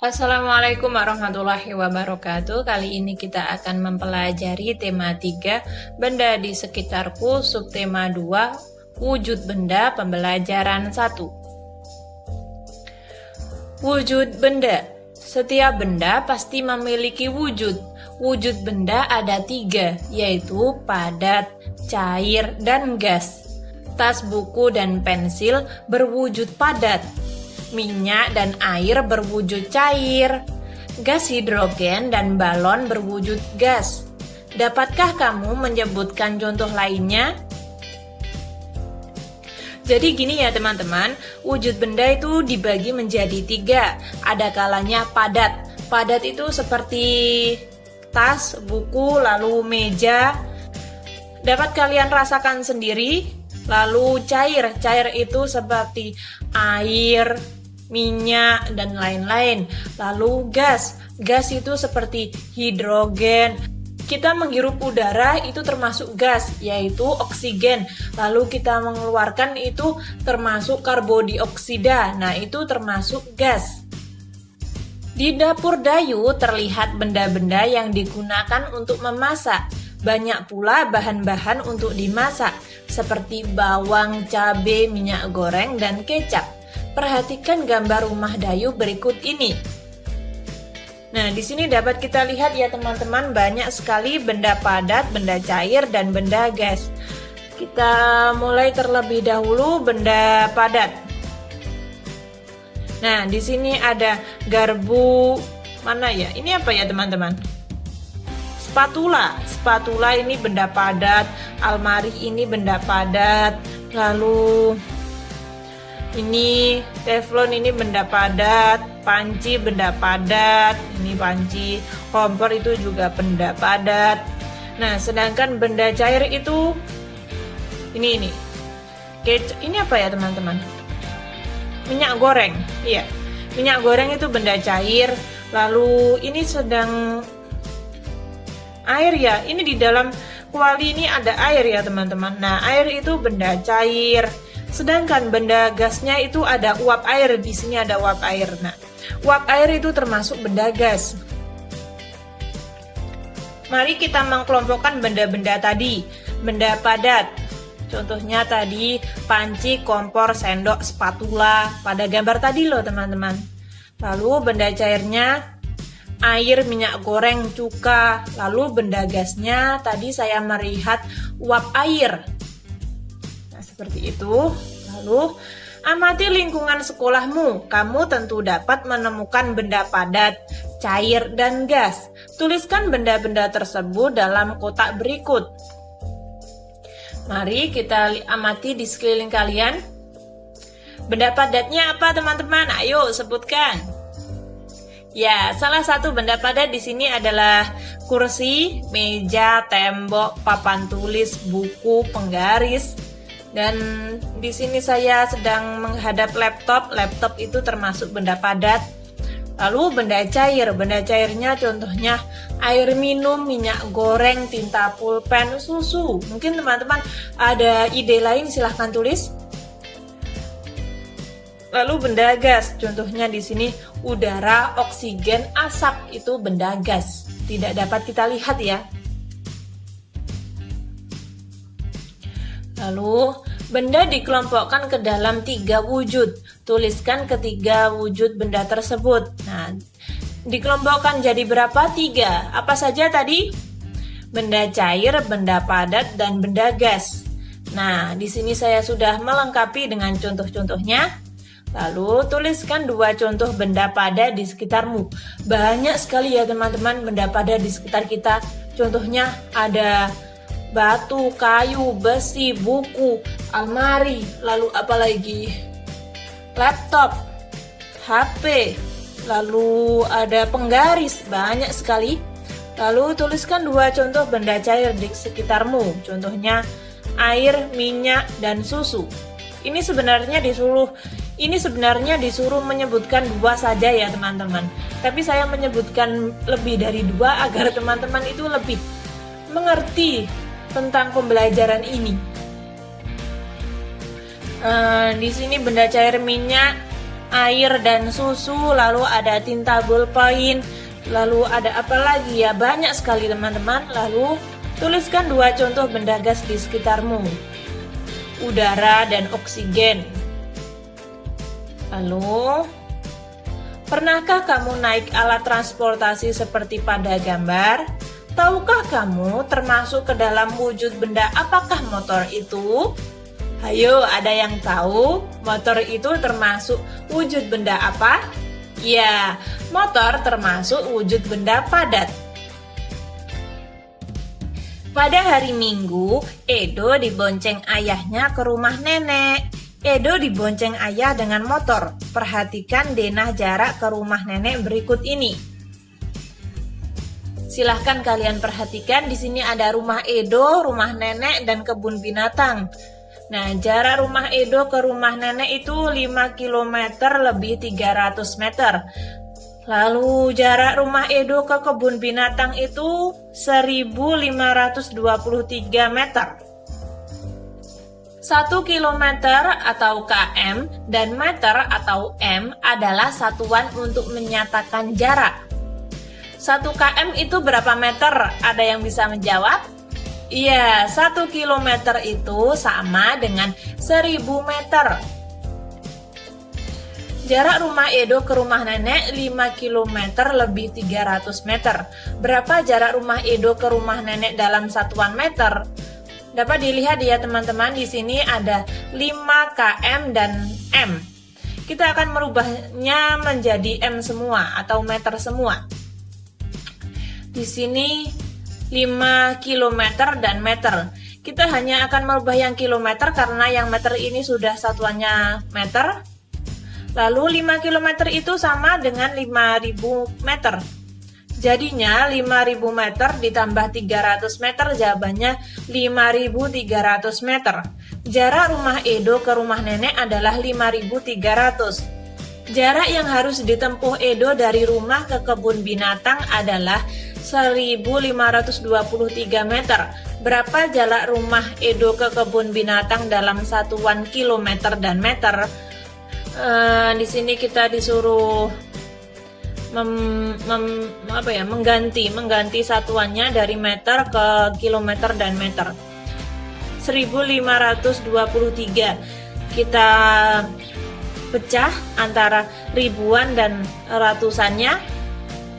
Assalamualaikum warahmatullahi wabarakatuh. Kali ini kita akan mempelajari tema 3, benda di sekitarku, subtema 2, wujud benda, pembelajaran 1. Wujud benda. Setiap benda pasti memiliki wujud. Wujud benda ada 3, yaitu padat, cair, dan gas. Tas, buku, dan pensil berwujud padat. Minyak dan air berwujud cair. Gas hidrogen dan balon berwujud gas. Dapatkah kamu menyebutkan contoh lainnya? Jadi gini ya teman-teman, wujud benda itu dibagi menjadi 3. Ada kalanya padat. Padat itu seperti tas, buku, lalu meja. Dapat kalian rasakan sendiri. Lalu cair. Cair itu seperti air, minyak, dan lain-lain. Lalu gas. Gas itu seperti hidrogen. Kita menghirup udara itu termasuk gas, yaitu oksigen. Lalu kita mengeluarkan itu termasuk karbodioksida. Nah, itu termasuk gas. Di dapur Dayu terlihat benda-benda yang digunakan untuk memasak. Banyak pula bahan-bahan untuk dimasak, seperti bawang, cabai, minyak goreng, dan kecap. Perhatikan gambar rumah Dayu berikut ini. Nah, di sini dapat kita lihat ya teman-teman, banyak sekali benda padat, benda cair, dan benda gas. Kita mulai terlebih dahulu benda padat. Nah, di sini ada garpu. Mana ya? Ini apa ya teman-teman? Spatula. Spatula ini benda padat. Almari ini benda padat. Lalu ini teflon, ini benda padat. Panci benda padat. Ini panci. Kompor itu juga benda padat. Nah, sedangkan benda cair itu ini. Ini apa ya teman-teman? Minyak goreng. Iya. Minyak goreng itu benda cair. Lalu ini sedang air ya. Ini di dalam kuali ini ada air ya teman-teman. Nah, air itu benda cair. Sedangkan benda gasnya itu ada uap air. Di sini ada uap air. Nah, uap air itu termasuk benda gas. Mari kita mengkelompokkan benda-benda tadi. Benda padat. Contohnya tadi panci, kompor, sendok, spatula. Pada gambar tadi loh teman-teman. Lalu benda cairnya air, minyak goreng, cuka. Lalu benda gasnya tadi saya melihat uap air. Seperti itu. Lalu amati lingkungan sekolahmu. Kamu tentu dapat menemukan benda padat, cair, dan gas. Tuliskan benda-benda tersebut dalam kotak berikut. Mari kita amati di sekeliling kalian. Benda padatnya apa teman-teman? Ayo sebutkan. Ya, salah satu benda padat di sini adalah kursi, meja, tembok, papan tulis, buku, penggaris. Dan di sini saya sedang menghadap laptop. Laptop itu termasuk benda padat. Lalu benda cair. Benda cairnya contohnya air minum, minyak goreng, tinta pulpen, susu. Mungkin teman-teman ada ide lain, silahkan tulis. Lalu benda gas. Contohnya di sini udara, oksigen, asap, itu benda gas. Tidak dapat kita lihat ya. Lalu, benda dikelompokkan ke dalam 3 wujud. Tuliskan ketiga wujud benda tersebut. Nah, dikelompokkan jadi berapa? 3. Apa saja tadi? Benda cair, benda padat, dan benda gas. Nah, di sini saya sudah melengkapi dengan contoh-contohnya. Lalu, tuliskan 2 contoh benda padat di sekitarmu. Banyak sekali ya teman-teman benda padat di sekitar kita. Contohnya ada batu, kayu, besi, buku, almari, lalu apalagi laptop, HP, lalu ada penggaris, banyak sekali. Lalu tuliskan 2 contoh benda cair di sekitarmu. Contohnya air, minyak, dan susu. Ini sebenarnya disuruh menyebutkan 2 saja ya teman-teman. Tapi saya menyebutkan lebih dari 2 agar teman-teman itu lebih mengerti tentang pembelajaran ini. Di sini benda cair minyak air dan susu, lalu ada tinta ballpoint, lalu ada apa lagi ya, banyak sekali teman-teman. Lalu tuliskan 2 contoh benda gas di sekitarmu, udara dan oksigen. Lalu, pernahkah kamu naik alat transportasi seperti pada gambar? Tahukah kamu termasuk ke dalam wujud benda apakah motor itu? Ayo, ada yang tahu motor itu termasuk wujud benda apa? Ya, motor termasuk wujud benda padat. Pada hari Minggu, Edo dibonceng ayahnya ke rumah nenek. Edo dibonceng ayah dengan motor. Perhatikan denah jarak ke rumah nenek berikut ini. Silahkan kalian perhatikan, di sini ada rumah Edo, rumah nenek, dan kebun binatang. Nah, jarak rumah Edo ke rumah nenek itu 5 km lebih 300 meter. Lalu jarak rumah Edo ke kebun binatang itu 1523 meter. 1 km atau km dan meter atau m adalah satuan untuk menyatakan jarak. 1 km itu berapa meter? Ada yang bisa menjawab? Iya, 1 km itu sama dengan 1000 meter. Jarak rumah Edo ke rumah nenek 5 km lebih 300 meter. Berapa jarak rumah Edo ke rumah nenek dalam satuan meter? Dapat dilihat ya teman-teman, di sini ada 5 km dan m. Kita akan merubahnya menjadi m semua atau meter semua. Di sini 5 km dan meter. Kita hanya akan merubah yang kilometer karena yang meter ini sudah satuannya meter. Lalu 5 km itu sama dengan 5000 meter. Jadinya 5000 meter ditambah 300 meter, jawabannya 5300 meter. Jarak rumah Edo ke rumah nenek adalah 5300. Jarak yang harus ditempuh Edo dari rumah ke kebun binatang adalah 1523 meter. Berapa jarak rumah Edo ke kebun binatang dalam satuan kilometer dan meter? Di sini kita disuruh mengganti satuannya dari meter ke kilometer dan meter. 1523 kita pecah antara ribuan dan ratusannya.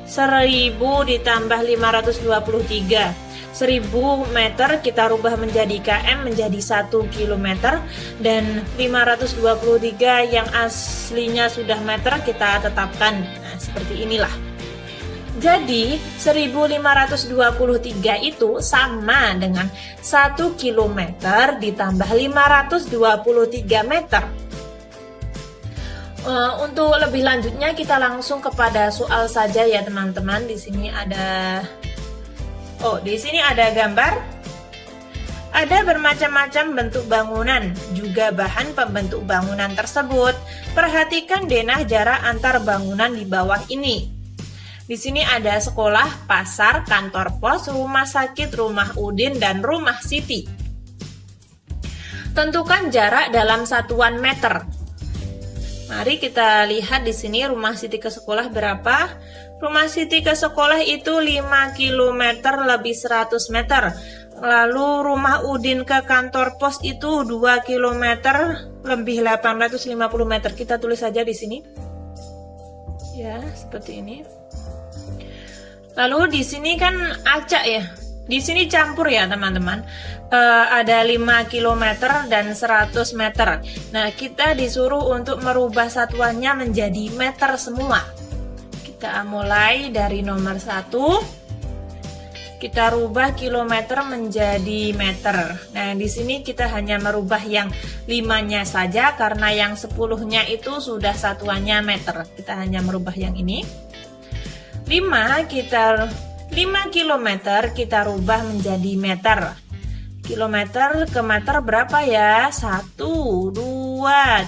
1000 ditambah 523, 1000 meter kita rubah menjadi km menjadi 1 km, dan 523 yang aslinya sudah meter kita tetapkan. Nah, seperti inilah. Jadi 1523 itu sama dengan 1 km ditambah 523 meter. Untuk lebih lanjutnya kita langsung kepada soal saja ya teman-teman. Di sini ada gambar. Ada bermacam-macam bentuk bangunan, juga bahan pembentuk bangunan tersebut. Perhatikan denah jarak antar bangunan di bawah ini. Di sini ada sekolah, pasar, kantor pos, rumah sakit, rumah udin, dan rumah Siti. Tentukan jarak dalam satuan meter. Mari kita lihat di sini rumah Siti ke sekolah berapa? Rumah Siti ke sekolah itu 5 km lebih 100 meter. Lalu rumah Udin ke kantor pos itu 2 km lebih 850 meter. Kita tulis saja di sini. Ya, seperti ini. Lalu di sini kan acak ya. Di sini campur ya teman-teman. Ada 5 km dan 100 meter. Nah, kita disuruh untuk merubah satuannya menjadi meter semua. Kita mulai dari nomor 1. Kita rubah kilometer menjadi meter. Nah, di sini kita hanya merubah yang 5-nya saja karena yang 10-nya itu sudah satuannya meter. Kita hanya merubah yang ini. 5 km kita rubah menjadi meter. Kilometer ke meter berapa ya? 1, 2,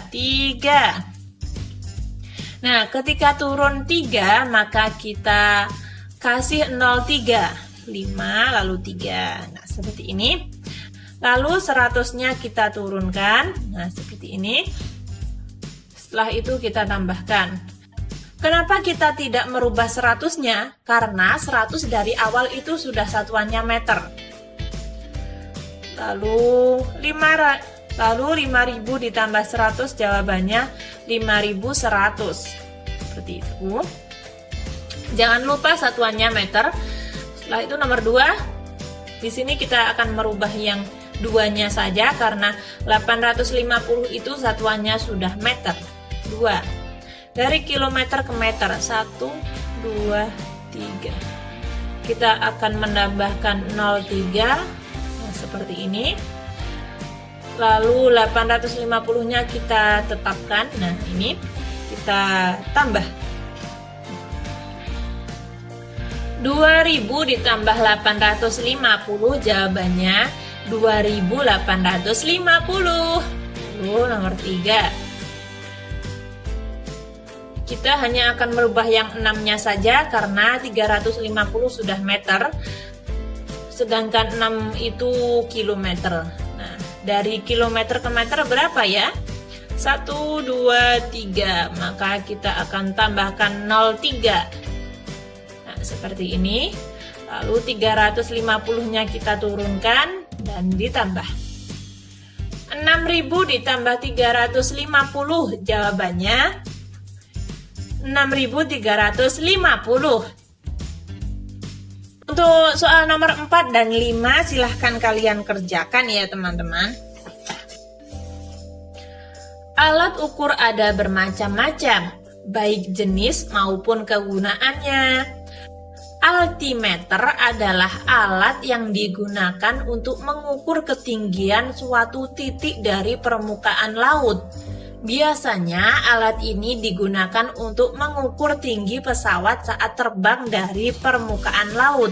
3. Nah, ketika turun 3 maka kita kasih 0,3. 5 lalu 3. Nah, seperti ini. Lalu 100-nya kita turunkan. Nah, seperti ini. Setelah itu kita tambahkan. Kenapa kita tidak merubah 100-nya? Karena 100 dari awal itu sudah satuannya meter. Lalu 5.000 ditambah 100, jawabannya 5.100. Seperti itu. Jangan lupa satuannya meter. Setelah itu nomor 2. Di sini kita akan merubah yang duanya saja karena 850 itu satuannya sudah meter. 2. Dari kilometer ke meter. 1, 2, 3. Kita akan menambahkan 0,3 seperti ini. Lalu 850-nya kita tetapkan. Nah, ini kita tambah. 2000 ditambah 850, jawabannya 2850. Lalu nomor 3. Kita hanya akan merubah yang 6-nya saja karena 350 sudah meter, sedangkan 6 itu kilometer. Nah, dari kilometer ke meter berapa ya? 1, 2, 3. Maka kita akan tambahkan 0,3. Nah, seperti ini. Lalu 350-nya kita turunkan dan ditambah. 6.000 ditambah 350, jawabannya 6.350. Untuk soal nomor 4 dan 5 silahkan kalian kerjakan ya teman-teman. Alat ukur ada bermacam-macam, baik jenis maupun kegunaannya. Altimeter adalah alat yang digunakan untuk mengukur ketinggian suatu titik dari permukaan laut. Biasanya alat ini digunakan untuk mengukur tinggi pesawat saat terbang dari permukaan laut.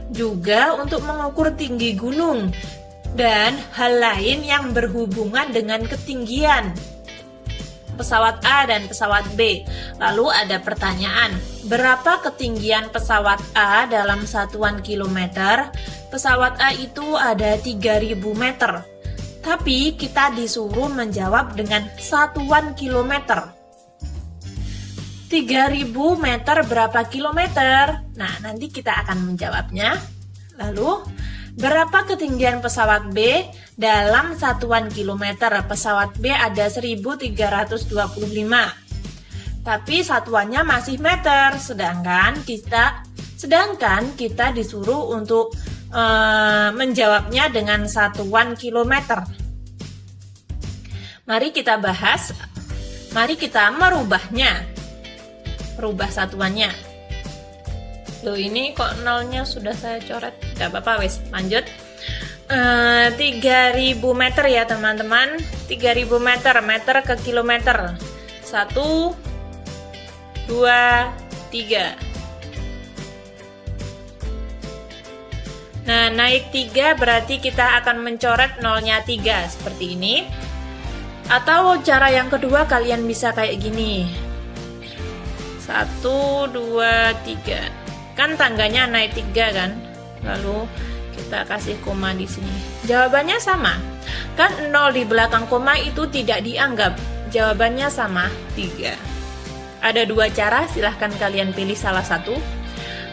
Juga untuk mengukur tinggi gunung dan hal lain yang berhubungan dengan ketinggian pesawat A dan pesawat B. Lalu ada pertanyaan, berapa ketinggian pesawat A dalam satuan kilometer? Pesawat A itu ada 3.000 meter. Tapi kita disuruh menjawab dengan satuan kilometer. 3.000 meter berapa kilometer? Nah, nanti kita akan menjawabnya. Lalu, berapa ketinggian pesawat B dalam satuan kilometer? Pesawat B ada 1325. Tapi satuannya masih meter, sedangkan kita disuruh untuk menjawabnya dengan satuan kilometer. Mari kita bahas. Mari kita merubahnya. Merubah satuannya. Loh, ini kok nolnya sudah saya coret. Tidak apa-apa, wes. Lanjut. 3.000 meter ya teman-teman. 3.000 meter, meter ke kilometer. 1, 2, 3. Nah, naik 3 berarti kita akan mencoret nolnya 3 seperti ini. Atau cara yang kedua kalian bisa kayak gini. 1, 2, 3. Kan tangganya naik 3 kan? Lalu kita kasih koma di sini. Jawabannya sama. Kan 0 di belakang koma itu tidak dianggap. Jawabannya sama, 3. Ada 2 cara, silahkan kalian pilih salah satu.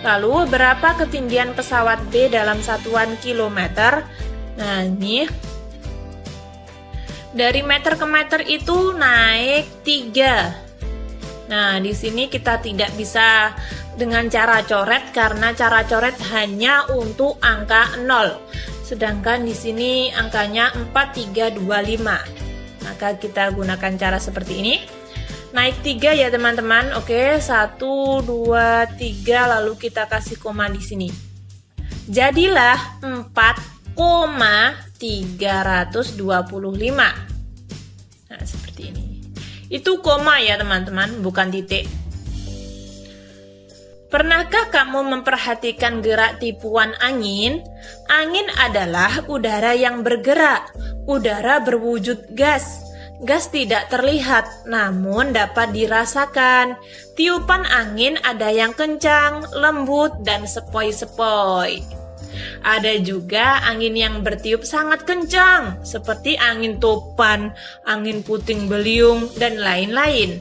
Lalu berapa ketinggian pesawat B dalam satuan kilometer? Nah, ini dari meter ke meter itu naik 3. Nah, di sini kita tidak bisa dengan cara coret karena cara coret hanya untuk angka 0. Sedangkan di sini angkanya 4325. Maka kita gunakan cara seperti ini. Naik 3 ya teman-teman. Oke, 1, 2, 3 lalu kita kasih koma di sini. Jadilah 4,325. Nah, seperti ini. Itu koma ya teman-teman, bukan titik. Pernahkah kamu memperhatikan gerak tipuan angin? Angin adalah udara yang bergerak. Udara berwujud gas. Gas tidak terlihat, namun dapat dirasakan. Tiupan angin ada yang kencang, lembut, dan sepoi-sepoi. Ada juga angin yang bertiup sangat kencang, seperti angin topan, angin puting beliung, dan lain-lain.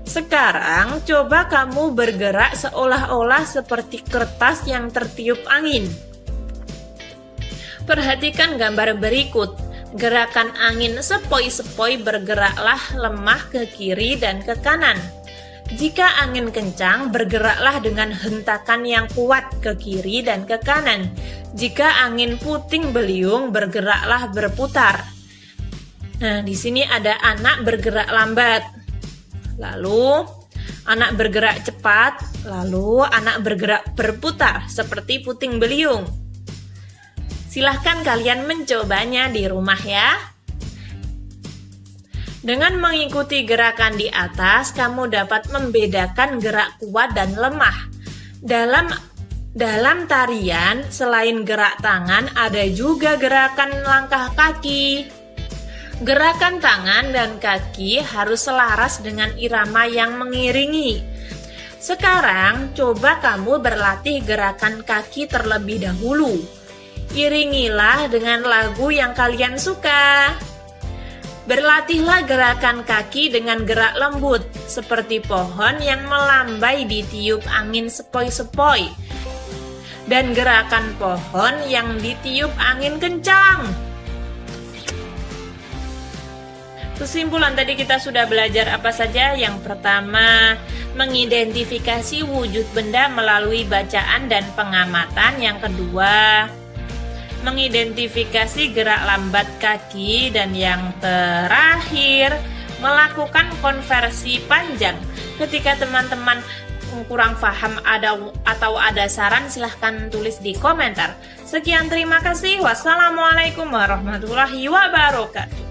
Sekarang coba kamu bergerak seolah-olah seperti kertas yang tertiup angin. Perhatikan gambar berikut. Gerakan angin sepoi-sepoi bergeraklah lemah ke kiri dan ke kanan. Jika angin kencang, bergeraklah dengan hentakan yang kuat ke kiri dan ke kanan. Jika angin puting beliung, bergeraklah berputar. Nah, di sini ada anak bergerak lambat. Lalu, anak bergerak cepat. Lalu, anak bergerak berputar seperti puting beliung. Silahkan kalian mencobanya di rumah ya. Dengan mengikuti gerakan di atas, kamu dapat membedakan gerak kuat dan lemah. Dalam tarian, selain gerak tangan, ada juga gerakan langkah kaki. Gerakan tangan dan kaki harus selaras dengan irama yang mengiringi. Sekarang, coba kamu berlatih gerakan kaki terlebih dahulu. Iringilah dengan lagu yang kalian suka. Berlatihlah gerakan kaki dengan gerak lembut, seperti pohon yang melambai ditiup angin sepoi-sepoi, dan gerakan pohon yang ditiup angin kencang. Kesimpulan tadi kita sudah belajar apa saja? Yang pertama, mengidentifikasi wujud benda melalui bacaan dan pengamatan. Yang kedua, mengidentifikasi gerak lambat kaki, dan yang terakhir melakukan konversi panjang. Ketika teman-teman kurang paham atau ada saran, silahkan tulis di komentar. Sekian, terima kasih. Wassalamualaikum warahmatullahi wabarakatuh.